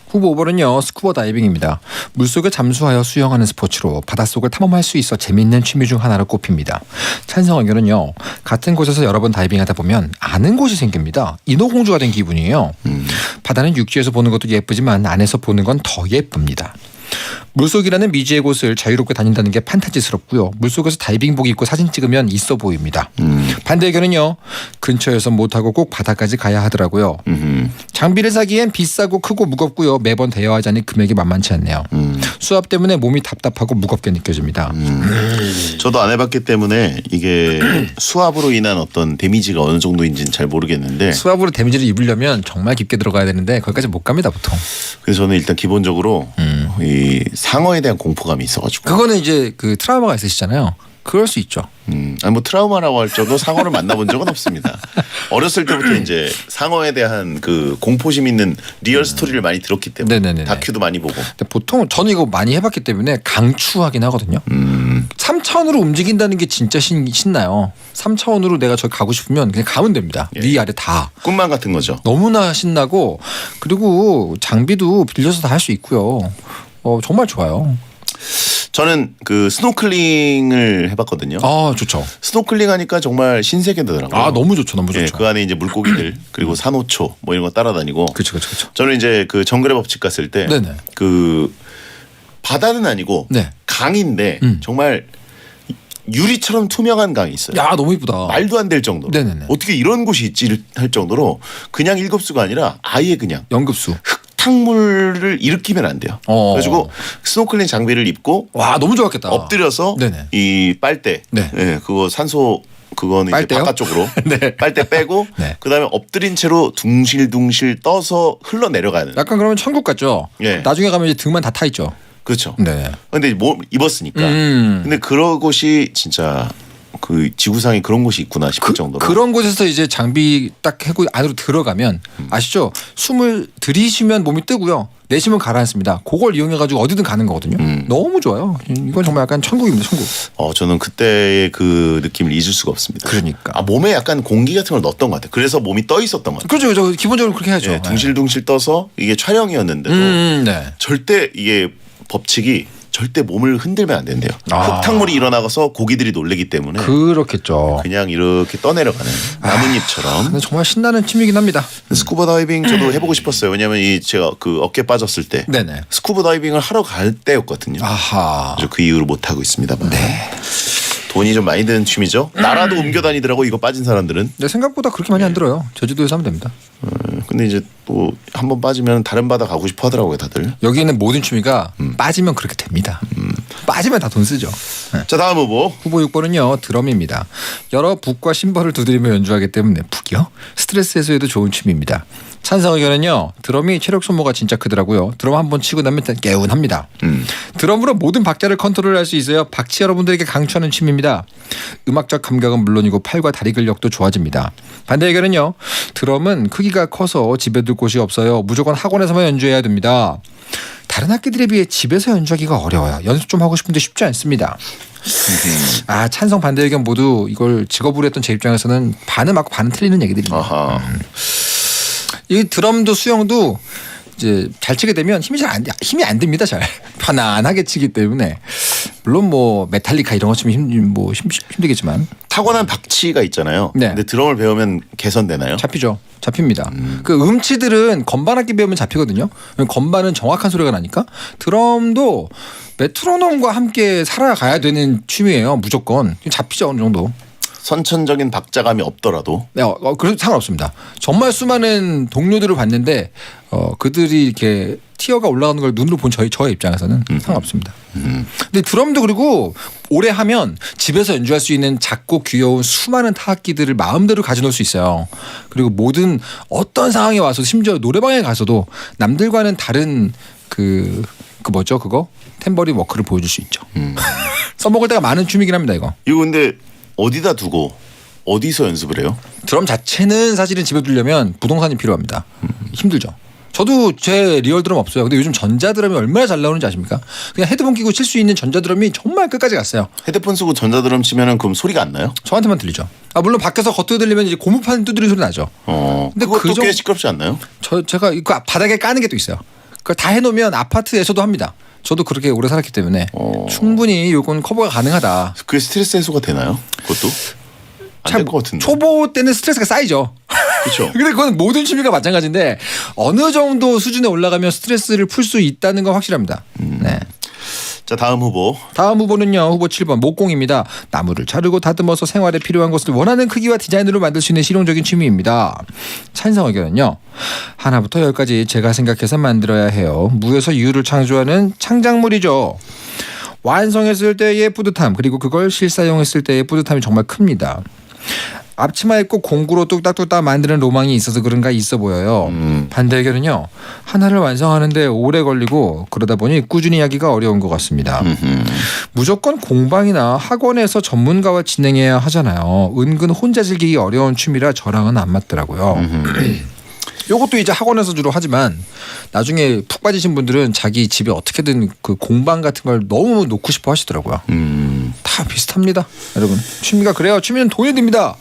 후보 5번은요. 스쿠버 다이빙입니다. 물속에 잠수하여 수영하는 스포츠로 바닷속을 탐험할 수 있어 재미있는 취미 중 하나로 꼽힙니다. 찬성 의견은요. 같은 곳에서 여러 번 다이빙하다 보면 아는 곳이 생깁니다. 인어공주가 된 기분이에요. 바다는 육지에서 보는 것도 예쁘지만 안에서 보는 건 더 예쁩니다. 물속이라는 미지의 곳을 자유롭게 다닌다는 게 판타지스럽고요. 물속에서 다이빙복 입고 사진 찍으면 있어 보입니다. 반대 의견은요. 근처에서 못하고 꼭 바다까지 가야 하더라고요. 장비를 사기엔 비싸고 크고 무겁고요. 매번 대여하자니 금액이 만만치 않네요. 수압 때문에 몸이 답답하고 무겁게 느껴집니다. 저도 안 해봤기 때문에 이게 수압으로 인한 어떤 데미지가 어느 정도인지는 잘 모르겠는데 수압으로 데미지를 입으려면 정말 깊게 들어가야 되는데 거기까지 못 갑니다 보통. 그래서 저는 일단 기본적으로 이 상어에 대한 공포감이 있어가지고 그거는 이제 그 트라우마가 있으시잖아요. 그럴 수 있죠. 아니 뭐 트라우마라고 할 정도 상어를 만나본 적은 없습니다. 어렸을 때부터 이제 상어에 대한 그 공포심 있는 리얼 스토리를 많이 들었기 때문에 네네네네. 다큐도 많이 보고. 근데 보통 저는 이거 많이 해봤기 때문에 강추하긴 하거든요. 3차원으로 움직인다는 게 진짜 신나요. 3차원으로 내가 저기 가고 싶으면 그냥 가면 됩니다. 예. 위 아래 다. 꿈만 같은 거죠. 너무나 신나고 그리고 장비도 빌려서 다 할 수 있고요. 정말 좋아요. 저는 그 스노클링을 해봤거든요. 아 좋죠. 스노클링 하니까 정말 신세계더라고요. 아 너무 좋죠, 너무 좋죠. 예, 그 안에 이제 물고기들 그리고 산호초 뭐 이런 거 따라다니고. 그렇죠. 저는 이제 그 정글의 법칙 갔을 때 네네. 그 바다는 아니고 네. 강인데 정말 유리처럼 투명한 강이 있어요. 야 너무 이쁘다. 말도 안 될 정도로. 네네네. 어떻게 이런 곳이 있지 할 정도로 그냥 일급수가 아니라 아예 그냥 연급수. 흙탕물을 일으키면 안 돼요. 그래가지고 스노클링 장비를 입고 와 너무 좋았겠다. 엎드려서 네네. 이 빨대, 네. 예, 그거 산소 그거는 이제 빨대요? 바깥쪽으로 네. 빨대 빼고 네. 그다음에 엎드린 채로 둥실둥실 떠서 흘러내려가는. 약간 그러면 천국 같죠. 예. 나중에 가면 이제 등만 다 타 있죠. 그렇죠. 네. 근데 뭐 입었으니까. 근데 그런 곳이 진짜 그 지구상에 그런 곳이 있구나 싶을 정도로. 그런 곳에서 이제 장비 딱 해고 안으로 들어가면 아시죠? 숨을 들이쉬면 몸이 뜨고요. 내쉬면 가라앉습니다. 그걸 이용해가지고 어디든 가는 거거든요. 너무 좋아요. 이건 정말 약간 천국입니다. 천국. 저는 그때의 그 느낌을 잊을 수가 없습니다. 그러니까. 몸에 약간 공기 같은 걸 넣었던 것 같아요. 그래서 몸이 떠 있었던 것 같아요. 그렇죠. 저 기본적으로 그렇게 하죠. 네, 둥실둥실 떠서 이게 촬영이었는데도 네. 절대 이게 법칙이 절대 몸을 흔들면 안 된대요. 아. 흙탕물이 일어나서 고기들이 놀래기 때문에 그렇겠죠. 그냥 이렇게 떠내려가는 나뭇잎처럼. 근데 정말 신나는 취미긴 합니다. 스쿠버 다이빙 저도 해보고 싶었어요. 왜냐하면 이 제가 그 어깨 빠졌을 때 네네. 스쿠버 다이빙을 하러 갈 때였거든요. 아하. 그래서 그 이후로 못 하고 있습니다만. 네. 돈이 좀 많이 드는 취미죠. 나라도 옮겨 다니더라고 이거 빠진 사람들은. 근데 생각보다 그렇게 많이 안 들어요. 제주도에서 하면 됩니다. 근데 이제 또 한 번 빠지면 다른 바다 가고 싶어 하더라고요 다들. 여기 있는 모든 취미가 빠지면 그렇게 됩니다. 빠지면 다 돈 쓰죠. 네. 자 다음 후보. 후보 6번은요. 드럼입니다. 여러 북과 심벌을 두드리며 연주하기 때문에 북이요. 스트레스 해소에도 좋은 취미입니다. 찬성 의견은요. 드럼이 체력 소모가 진짜 크더라고요. 드럼 한번 치고 나면 일단 개운합니다. 드럼으로 모든 박자를 컨트롤할 수 있어요. 박치 여러분들에게 강추하는 취미입니다. 음악적 감각은 물론이고 팔과 다리 근력도 좋아집니다. 반대 의견은요. 드럼은 크기가 커서 집에 둘 곳이 없어요. 무조건 학원에서만 연주해야 됩니다. 다른 악기들에 비해 집에서 연주하기가 어려워요. 연습 좀 하고 싶은데 쉽지 않습니다. 찬성 반대 의견 모두 이걸 직업으로 했던 제 입장에서는 반은 맞고 반은 틀리는 얘기들입니다. 아하. 이 드럼도 수영도 이제 잘 치게 되면 힘이 안 듭니다. 잘 편안하게 치기 때문에 물론 뭐 메탈리카 이런 거 치면 힘들겠지만 타고난 박치가 있잖아요. 네. 근데 드럼을 배우면 개선되나요? 잡히죠. 잡힙니다. 그 음치들은 건반악기 배우면 잡히거든요. 건반은 정확한 소리가 나니까 드럼도 메트로놈과 함께 살아가야 되는 취미예요. 무조건 잡히죠 어느 정도. 선천적인 박자감이 없더라도. 네, 그래도 상관없습니다. 정말 수많은 동료들을 봤는데 그들이 이렇게 티어가 올라가는 걸 눈으로 본 저의 입장에서는 상관없습니다. 근데 드럼도 그리고 오래 하면 집에서 연주할 수 있는 작고 귀여운 수많은 타악기들을 마음대로 가져놓을 수 있어요. 그리고 모든 어떤 상황에 와서 심지어 노래방에 가서도 남들과는 다른 그 뭐죠 그거? 템버린 워크를 보여줄 수 있죠. 써먹을 때가 많은 취미긴 합니다 이거. 이거 근데 어디다 두고 어디서 연습을 해요? 드럼 자체는 사실은 집에 두려면 부동산이 필요합니다. 힘들죠. 저도 제 리얼 드럼 없어요. 근데 요즘 전자 드럼이 얼마나 잘 나오는지 아십니까? 그냥 헤드폰 끼고 칠 수 있는 전자 드럼이 정말 끝까지 갔어요. 헤드폰 쓰고 전자 드럼 치면은 그럼 소리가 안 나요? 저한테만 들리죠. 물론 밖에서 겉으로 들리면 이제 고무판 두드리는 소리 나죠. 근데 그것도 꽤 시끄럽지 않나요? 제가 이거 바닥에 까는 게 또 있어요. 그걸 다 해놓으면 아파트에서도 합니다. 저도 그렇게 오래 살았기 때문에 충분히 이건 커버가 가능하다. 그게 스트레스 해소가 되나요? 그것도 안 될 것 같은데. 초보 때는 스트레스가 쌓이죠. 그렇죠. 근데 그건 모든 취미가 마찬가지인데 어느 정도 수준에 올라가면 스트레스를 풀 수 있다는 건 확실합니다. 네. 자, 다음 후보. 다음 후보는요. 후보 7번 목공입니다. 나무를 자르고 다듬어서 생활에 필요한 것을 원하는 크기와 디자인으로 만들 수 있는 실용적인 취미입니다. 찬성 의견은요. 하나부터 10까지 제가 생각해서 만들어야 해요. 무에서 유를 창조하는 창작물이죠. 완성했을 때의 뿌듯함 그리고 그걸 실사용했을 때의 뿌듯함이 정말 큽니다. 앞치마 입고 공구로 뚝딱뚝딱 만드는 로망이 있어서 그런가 있어 보여요. 반대 의견은요. 하나를 완성하는데 오래 걸리고 그러다 보니 꾸준히 하기가 어려운 것 같습니다. 무조건 공방이나 학원에서 전문가와 진행해야 하잖아요. 은근 혼자 즐기기 어려운 취미라 저랑은 안 맞더라고요. 요것도 이제 학원에서 주로 하지만 나중에 푹 빠지신 분들은 자기 집에 어떻게든 그 공방 같은 걸 너무 놓고 싶어 하시더라고요. 다 비슷합니다. 여러분 취미가 그래요. 취미는 돈이 듭니다.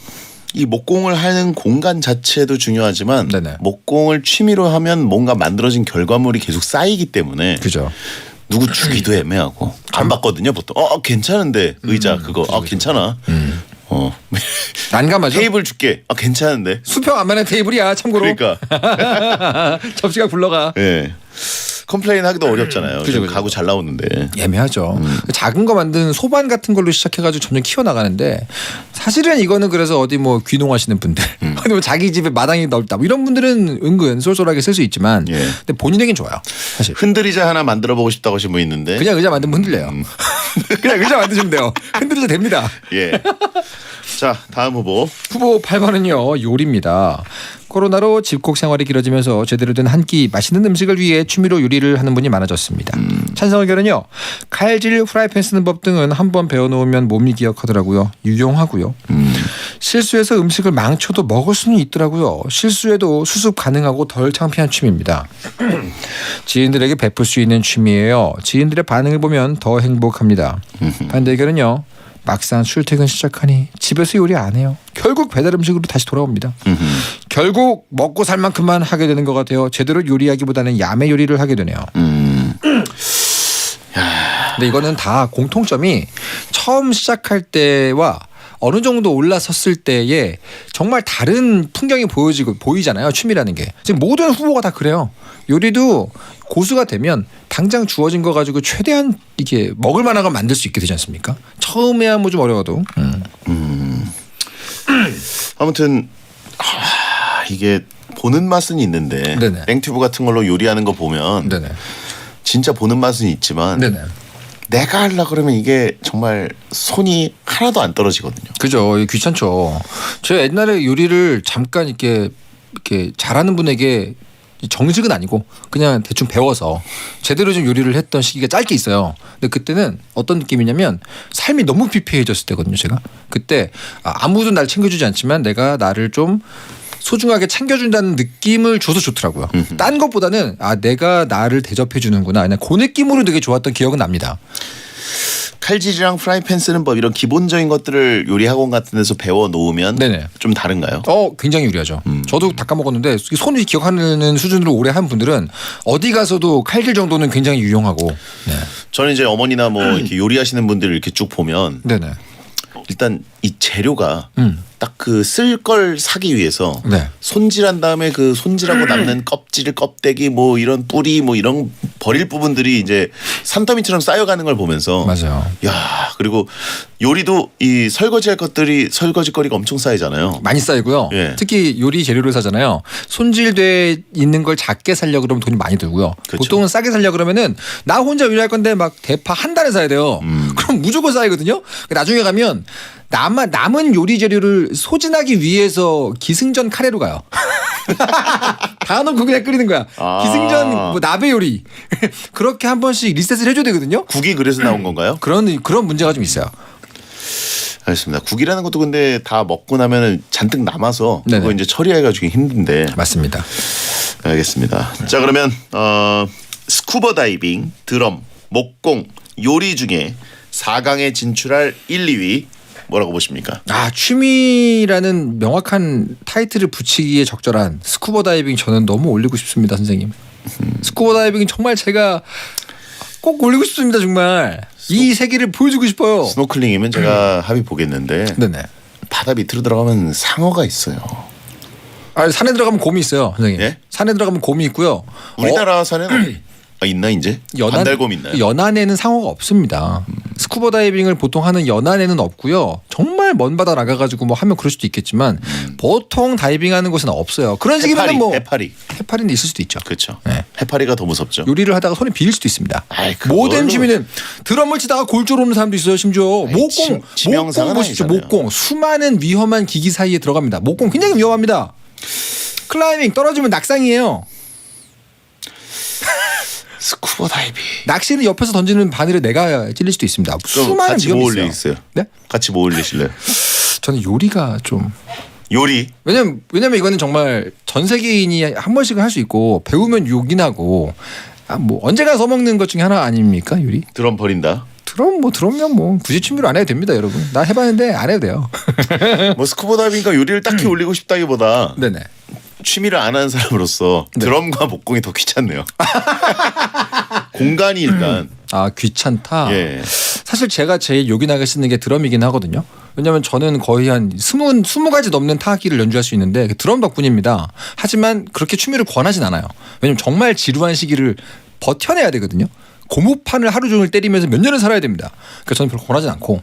이 목공을 하는 공간 자체도 중요하지만 네네. 목공을 취미로 하면 뭔가 만들어진 결과물이 계속 쌓이기 때문에 그죠. 누구 주기도 애매하고 안 받거든요 보통. 괜찮은데 의자 그거 괜찮아. 난감하죠. 테이블 줄게. 괜찮은데. 수평 안 맞는 테이블이야 참고로. 그러니까. 접시가 굴러가. 네. 컴플레인 하기도 어렵잖아요. 그죠. 가구 잘 나오는데. 애매하죠. 작은 거 만드는 소반 같은 걸로 시작해가지고 점점 키워나가는데 사실은 이거는 그래서 어디 뭐 귀농하시는 분들 어디 뭐 자기 집에 마당이 넓다 뭐 이런 분들은 은근 쏠쏠하게 쓸 수 있지만 근데 본인에겐 좋아요. 사실. 흔들의자 하나 만들어보고 싶다고 하신 분 있는데 그냥 의자 만들면 흔들려요. 그냥 의자 만드시면 돼요. 흔들어도 됩니다. 예. 자, 다음 후보. 후보 8번은요. 요리입니다. 코로나로 집콕 생활이 길어지면서 제대로 된 한 끼 맛있는 음식을 위해 취미로 요리를 하는 분이 많아졌습니다. 찬성 의견은요. 칼질, 프라이팬 쓰는 법 등은 한번 배워놓으면 몸이 기억하더라고요. 유용하고요. 실수해서 음식을 망쳐도 먹을 수는 있더라고요. 실수해도 수습 가능하고 덜 창피한 취미입니다. 지인들에게 베풀 수 있는 취미예요. 지인들의 반응을 보면 더 행복합니다. 반대 의견은요. 막상 출퇴근 시작하니 집에서 요리 안 해요. 결국 배달 음식으로 다시 돌아옵니다. 결국 먹고 살 만큼만 하게 되는 것 같아요. 제대로 요리하기보다는 야매 요리를 하게 되네요. 근데 이거는 다 공통점이 처음 시작할 때와 어느 정도 올라섰을 때에 정말 다른 풍경이 보이잖아요. 취미라는 게. 지금 모든 후보가 다 그래요. 요리도 고수가 되면 당장 주어진 거 가지고 최대한 이게 먹을 만한 걸 만들 수 있게 되지 않습니까? 처음에야 뭐 좀 어려워도. 아무튼 이게 보는 맛은 있는데 네네. 땡튜브 같은 걸로 요리하는 거 보면 네네. 진짜 보는 맛은 있지만 네네. 내가 하려고 그러면 이게 정말 손이 하나도 안 떨어지거든요. 그죠. 귀찮죠. 제가 옛날에 요리를 잠깐 이렇게 잘하는 분에게 정식은 아니고 그냥 대충 배워서 제대로 좀 요리를 했던 시기가 짧게 있어요. 근데 그때는 어떤 느낌이냐면 삶이 너무 피폐해졌을 때거든요. 제가 그때 아무도 날 챙겨주지 않지만 내가 나를 좀 소중하게 챙겨준다는 느낌을 줘서 좋더라고요. 딴 것보다는 내가 나를 대접해 주는구나. 그냥 그 느낌으로 되게 좋았던 기억은 납니다. 칼질이랑 프라이팬 쓰는 법 이런 기본적인 것들을 요리 학원 같은 데서 배워 놓으면 네네. 좀 다른가요? 굉장히 유리하죠. 저도 다 까먹었는데 손이 기억하는 수준으로 오래 한 분들은 어디 가서도 칼질 정도는 굉장히 유용하고. 네. 저는 이제 어머니나 뭐 이렇게 요리하시는 분들을 이렇게 쭉 보면 네네. 일단 이 재료가 딱 그 쓸 걸 사기 위해서 네. 손질한 다음에 그 손질하고 남는 껍질, 껍데기 뭐 이런 뿌리 뭐 이런 버릴 부분들이 이제 산더미처럼 쌓여가는 걸 보면서 맞아요. 야, 그리고 요리도 이 설거지할 것들이 설거지거리가 엄청 쌓이잖아요. 많이 쌓이고요. 예. 특히 요리 재료를 사잖아요. 손질돼 있는 걸 작게 사려고 그러면 돈이 많이 들고요. 그렇죠. 보통은 싸게 사려고 그러면은 나 혼자 요리할 건데 막 대파 한 달에 사야 돼요. 그럼 무조건 쌓이거든요. 나중에 가면 남은 요리 재료를 소진하기 위해서 기승전 카레로 가요. 다 넣고 그냥 끓이는 거야. 기승전 뭐 나베 요리. 그렇게 한 번씩 리셋을 해줘야 되거든요. 국이 그래서 나온 건가요? 그런 문제가 좀 있어요. 알겠습니다. 국이라는 것도 근데 다 먹고 나면은 잔뜩 남아서 네네. 그거 이제 처리해가지고 힘든데. 맞습니다. 알겠습니다. 자, 그러면 스쿠버 다이빙, 드럼, 목공, 요리 중에 4강에 진출할 1, 2위 뭐라고 보십니까? 취미라는 명확한 타이틀을 붙이기에 적절한 스쿠버 다이빙 저는 너무 올리고 싶습니다, 선생님. 스쿠버 다이빙 정말 제가 꼭 올리고 싶습니다, 정말. 이 세계를 보여주고 싶어요. 스노클링이면 제가 합의 보겠는데 네네. 바다 밑으로 들어가면 상어가 있어요. 아, 산에 들어가면 곰이 있어요, 선생님. 예? 산에 들어가면 곰이 있고요. 우리나라 산에는 있나 이제? 반달곰 있나요? 연안에는 상어가 없습니다. 스쿠버 다이빙을 보통 하는 연안에는 없고요. 정말 먼 바다 나가가지고 뭐 하면 그럴 수도 있겠지만 보통 다이빙하는 곳은 없어요. 그런 식이면 뭐 해파리는 있을 수도 있죠. 그렇죠. 네. 해파리가 더 무섭죠. 요리를 하다가 손에 비릴 수도 있습니다. 아이, 모든 취미는 드럼을 치다가 골조로 오는 사람도 있어요. 심지어 목공 보십시오. 아니잖아요. 목공 수많은 위험한 기기 사이에 들어갑니다. 목공 굉장히 위험합니다. 클라이밍 떨어지면 낙상이에요. 스쿠버 다이빙. 낚시는 옆에서 던지는 바늘에 내가 찔릴 수도 있습니다. 수많은 같이 위험이 뭐 있어요. 올리세요? 네? 같이 뭐 올리실래요? 저는 요리가 좀 요리. 왜냐면 이거는 정말 전 세계인이 한 번씩은 할 수 있고 배우면 요긴하고 뭐 언제가 써먹는 것 중에 하나 아닙니까 요리? 드럼 버린다. 드럼면 뭐 굳이 취미로 안 해도 됩니다, 여러분. 나 해봤는데 안 해도 돼요. 뭐 스쿠버 다이빙과 요리를 딱히 올리고 싶다기보다 네네. 취미를 안 하는 사람으로서 네. 드럼과 목공이 더 귀찮네요. 공간이 일단. 귀찮다. 예. 사실 제가 제일 요긴하게 쓰는 게 드럼이긴 하거든요. 왜냐하면 저는 거의 한 20가지 넘는 타악기를 연주할 수 있는데 드럼 덕분입니다. 하지만 그렇게 취미를 권하진 않아요. 왜냐하면 정말 지루한 시기를 버텨내야 되거든요. 고무판을 하루 종일 때리면서 몇 년을 살아야 됩니다. 그래서 저는 별로 권하진 않고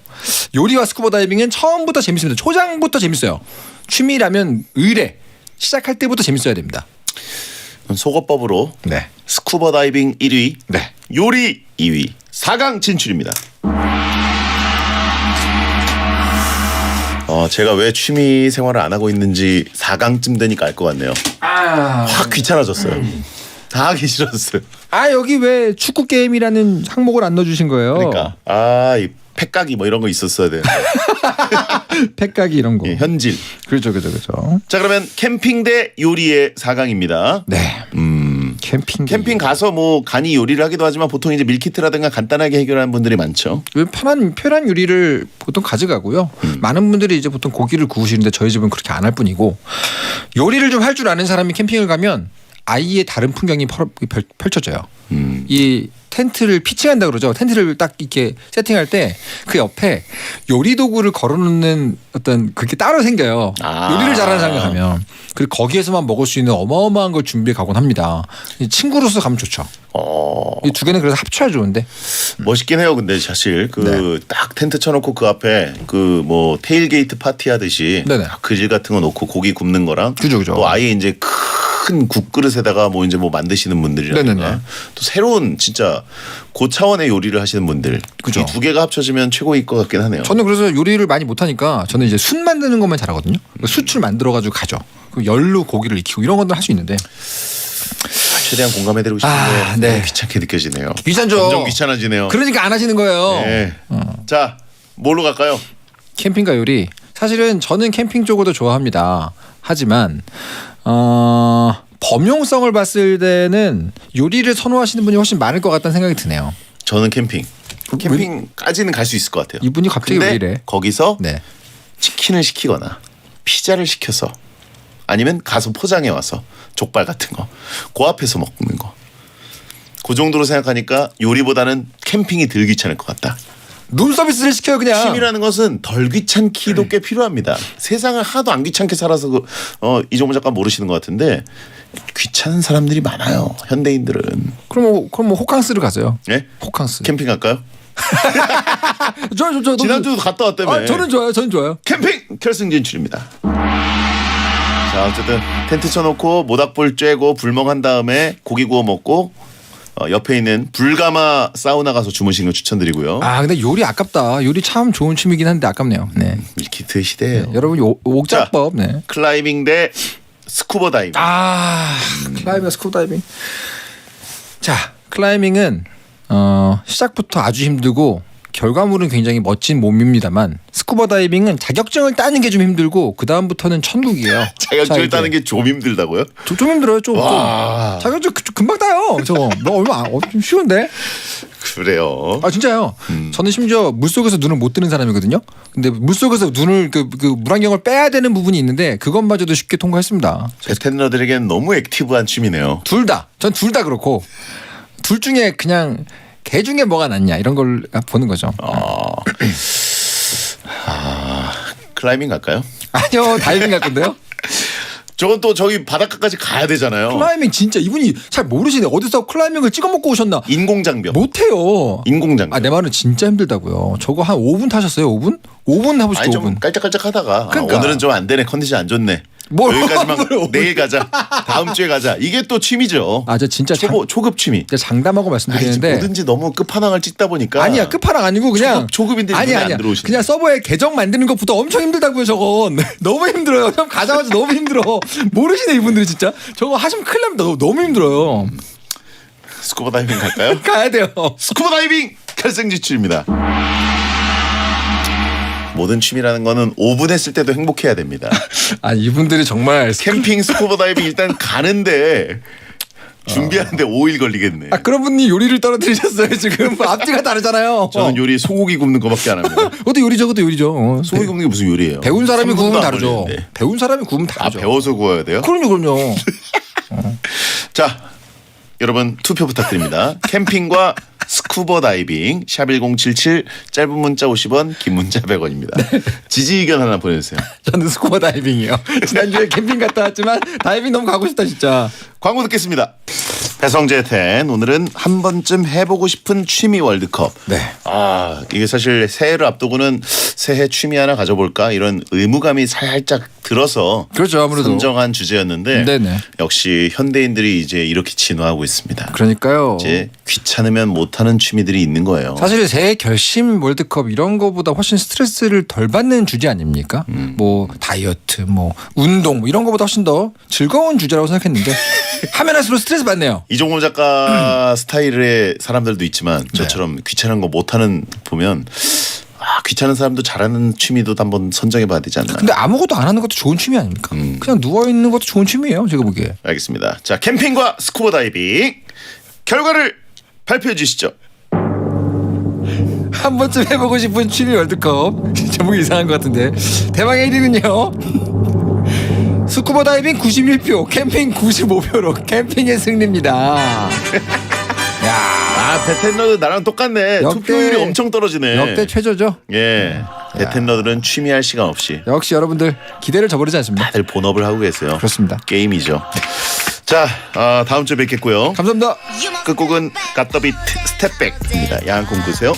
요리와 스쿠버 다이빙은 처음부터 재밌습니다. 초장부터 재밌어요. 취미라면 의뢰 시작할 때부터 재밌어야 됩니다. 속어법으로 네. 스쿠버 다이빙 1위, 네. 요리 2위, 4강 진출입니다. 제가 왜 취미 생활을 안 하고 있는지 4강쯤 되니까 알 것 같네요. 확 귀찮아졌어요. 다 하기 싫었어요. 여기 왜 축구 게임이라는 항목을 안 넣어주신 거예요? 그러니까 이 팩까기 뭐 이런 거 있었어야 되는데. 팩까기 이런 거. 예, 현질. 그렇죠. 자, 그러면 캠핑 대 요리의 4강입니다. 네. 캠핑 가서 뭐 간이 요리를 하기도 하지만 보통 이제 밀키트라든가 간단하게 해결하는 분들이 많죠. 편한 요리를 보통 가져가고요. 많은 분들이 이제 보통 고기를 구우시는데 저희 집은 그렇게 안 할 뿐이고 요리를 좀 할 줄 아는 사람이 캠핑을 가면 아예 다른 풍경이 펼쳐져요. 이 텐트를 피칭한다 그러죠. 텐트를 딱 이렇게 세팅할 때 그 옆에 요리 도구를 걸어놓는 어떤 그게 따로 생겨요. 요리를 잘하는 사람이 가면. 그리고 거기에서만 먹을 수 있는 어마어마한 걸 준비해 가곤 합니다. 친구로서 가면 좋죠. 이 두 개는 그래서 합쳐야 좋은데. 멋있긴 해요. 근데 사실 딱 텐트 쳐놓고 그 앞에 그 뭐 테일게이트 파티 하듯이 그질 같은 거 놓고 고기 굽는 거랑 그죠. 또 아예 이제 큰 국그릇에다가 뭐 이제 뭐 만드시는 분들이라든가 또 새로운 진짜 고차원의 요리를 하시는 분들 이 두 개가 합쳐지면 최고일 것 같긴 하네요. 저는 그래서 요리를 많이 못하니까 저는 이제 숯 만드는 것만 잘하거든요. 숯을 만들어가지고 가죠. 열로 고기를 익히고 이런 것들 할 수 있는데 최대한 공감해드리고 싶은데 너무 귀찮게 느껴지네요. 귀찮죠. 점점 귀찮아지네요. 그러니까 안 하시는 거예요. 네. 자, 뭘로 갈까요? 캠핑과 요리. 사실은 저는 캠핑 쪽을 더 좋아합니다. 하지만 범용성을 봤을 때는 요리를 선호하시는 분이 훨씬 많을 것 같다는 생각이 드네요. 저는 캠핑까지는 갈 수 있을 것 같아요. 이분이 갑자기 왜 이래? 거기서 치킨을 시키거나 피자를 시켜서 아니면 가서 포장해 와서 족발 같은 거 그 앞에서 먹는 거. 그 정도로 생각하니까 요리보다는 캠핑이 덜 귀찮을 것 같다. 룸서비스를 시켜요 그냥. 취미라는 것은 덜 귀찮기도 꽤 필요합니다. 세상을 하도 안 귀찮게 살아서 이종호 작가 모르시는 것 같은데 귀찮은 사람들이 많아요. 현대인들은. 그럼 뭐 호캉스를 가세요. 네? 호캉스. 캠핑 갈까요? 저 지난주도 갔다 왔다며. 저는 좋아요. 캠핑 결승 진출입니다. 자, 어쨌든 텐트 쳐놓고 모닥불 쬐고 불멍한 다음에 고기 구워 먹고 옆에 있는 불가마 사우나 가서 주무시는 거 추천드리고요. 근데 요리 아깝다. 요리 참 좋은 취미긴 한데 아깝네요. 네. 밀키트 시대예요. 여러분 옥자법. 클라이밍 대 스쿠버 다이빙. 클라이밍 스쿠버 다이빙. 자, 클라이밍은 시작부터 아주 힘들고 결과물은 굉장히 멋진 몸입니다만 스쿠버 다이빙은 자격증을 따는 게 좀 힘들고 그 다음부터는 천국이에요. 자격증을 따는 게 좀 힘들다고요? 좀 힘들어요. 좀. 자격증 금방 따요. 저거 좀 쉬운데. 그래요. 진짜요. 저는 심지어 물속에서 눈을 못 뜨는 사람이거든요. 근데 물속에서 눈을 그 물안경을 빼야 되는 부분이 있는데 그것마저도 쉽게 통과했습니다. 베테너들에게는 너무 액티브한 취미네요. 전 둘 다 그렇고 둘 중에 그냥 개 중에 뭐가 낫냐 이런 걸 보는 거죠. 클라이밍 갈까요? 아니요, 다이빙 갈 건데요. 저건 또 저기 바닷가까지 가야 되잖아요. 클라이밍 진짜 이분이 잘 모르시네. 어디서 클라이밍을 찍어 먹고 오셨나? 인공장벽. 못해요. 인공장벽. 내 말은 진짜 힘들다고요. 저거 한 5분 타셨어요? 5분? 5분 해보시죠. 아니 좀 5분. 깔짝깔짝하다가 그러니까. 오늘은 좀 안 되네. 컨디션 안 좋네. 여기까지만 내일 가자. 다음 주에 가자. 이게 또 취미죠. 저 진짜 초급 취미. 장담하고 말씀드리는데 뭐든지 너무 끝판왕을 찍다 보니까 아니야 끝판왕 아니고 그냥 초급인데 눈에 안 들어오시네. 그냥 서버에 계정 만드는 것부터 엄청 힘들다고요. 저건 너무 힘들어요. 좀 가자마자 너무 힘들어. 모르시네 이분들이 진짜. 저거 하시면 큰일 납니다. 너무 힘들어요. 스쿠버 다이빙 갈까요? 가야 돼요. 스쿠버 다이빙 결승지출입니다. 모든 취미라는 거는 5분 했을 때도 행복해야 됩니다. 이분들이 정말 캠핑 스쿠버 다이빙 일단 가는데 준비하는데 5일 걸리겠네. 그런 분이 요리를 떨어뜨리셨어요. 지금 앞뒤가 다르잖아요. 저는 요리 소고기 굽는 거밖에 안 합니다. 그것도 요리죠. 그것도 요리죠. 소고기 굽는 게 무슨 요리예요? 배운 사람이 구우면 다르죠. 걸리는데. 배운 사람이 구우면 다르죠. 배워서 구워야 돼요? 그럼요. 자, 여러분 투표 부탁드립니다. 캠핑과 스쿠버 다이빙 샵1077 짧은 문자 50원 긴 문자 100원입니다. 지지 의견 하나 보내주세요. 저는 스쿠버 다이빙이요. 지난주에 캠핑 갔다 왔지만 다이빙 너무 가고 싶다 진짜. 광고 듣겠습니다. 배성재 텐 오늘은 한 번쯤 해보고 싶은 취미 월드컵. 네. 이게 사실 새해를 앞두고는 새해 취미 하나 가져볼까 이런 의무감이 살짝 들어서 그렇죠 아무래도 선정한 주제였는데 네네. 역시 현대인들이 이제 이렇게 진화하고 있습니다. 그러니까요. 이제 귀찮으면 못하는 취미들이 있는 거예요. 사실 새해 결심 월드컵 이런 거보다 훨씬 스트레스를 덜 받는 주제 아닙니까? 뭐 다이어트, 뭐 운동 뭐 이런 거보다 훨씬 더 즐거운 주제라고 생각했는데 하면 할수록 스트레스 받네요. 이종호 작가 스타일의 사람들도 있지만 저처럼 귀찮은 거 못하는 보면 귀찮은 사람도 잘하는 취미도 한번 선정해 봐야 되지 않나. 근데 아무것도 안 하는 것도 좋은 취미 아닙니까? 그냥 누워 있는 것도 좋은 취미예요. 제가 보기에. 알겠습니다. 자, 캠핑과 스쿠버 다이빙 결과를 발표해 주시죠. 한 번쯤 해보고 싶은 취미 월드컵. 제목이 이상한 것 같은데. 대망의 1위는요. 스쿠버 다이빙 91표, 캠핑 95표로 캠핑의 승리입니다. 야, 베텐러드 나랑 똑같네. 투표율이 엄청 떨어지네. 역대 최저죠. 예, 베텐러들은 취미할 시간 없이. 역시 여러분들 기대를 저버리지 않습니다. 다들 본업을 하고 계세요. 그렇습니다. 게임이죠. 자, 다음 주에 뵙겠고요. 감사합니다. 끝곡은 갓더비트 스텝백입니다. 야한 꿈꾸세요.